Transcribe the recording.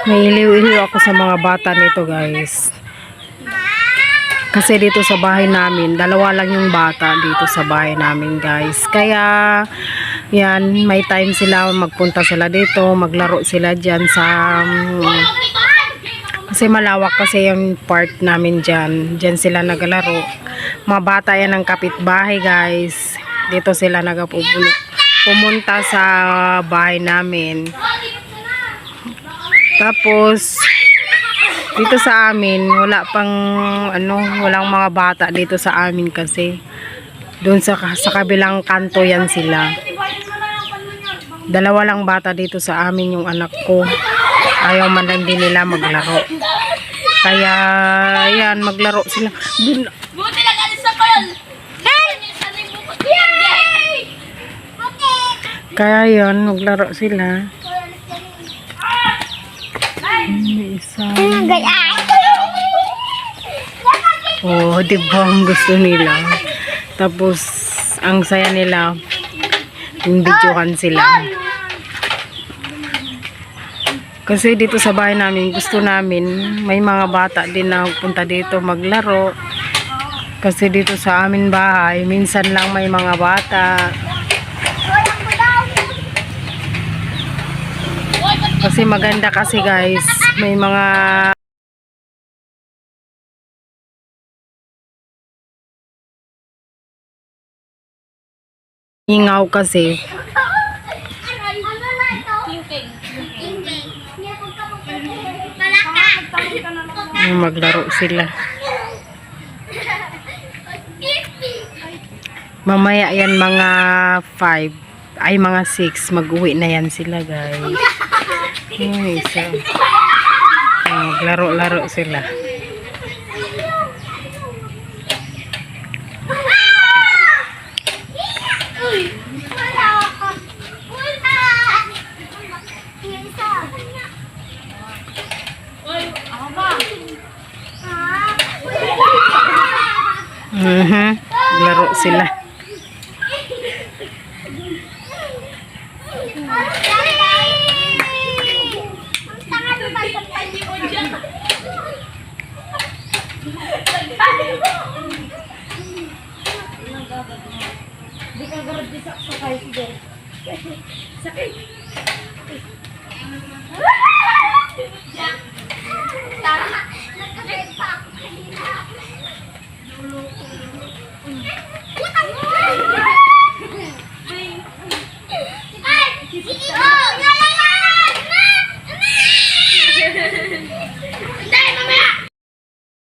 Nailiw-iliw ako sa mga bata nito, guys. Kasi dito sa bahay namin, dalawa lang yung bata dito sa bahay namin, guys. Kaya, yan, may time sila, magpunta sila dito, maglaro sila dyan sa... kasi malawak kasi yung part namin dyan. Dyan sila naglaro. Mga bata yan ng kapitbahay, guys. Dito sila pumunta sa bahay namin. Tapos... dito sa amin, wala pang walang mga bata dito sa amin kasi doon sa kabilang kanto yan sila. Dalawa lang bata dito sa amin yung anak ko. Ayaw man lang din nila maglaro. Kaya yan, maglaro sila. Buti lang alis sa koyol. Kaya yan, maglaro sila. Isa. Oh, di ba ang gusto nila? Tapos, ang saya nila, yung videohan sila. Kasi dito sa bahay namin, gusto namin, may mga bata din na punta dito maglaro. Kasi dito sa amin bahay, minsan lang may mga bata. Kasi maganda kasi, guys, may mga ingaw kasi. Maglaro sila. Mamaya yan mga 5 ay mga 6 mag-uwi na yan sila, guys. Isa. Maglaro-laro sila. Laro sila. Di ka garad di sakay sige. Sakay.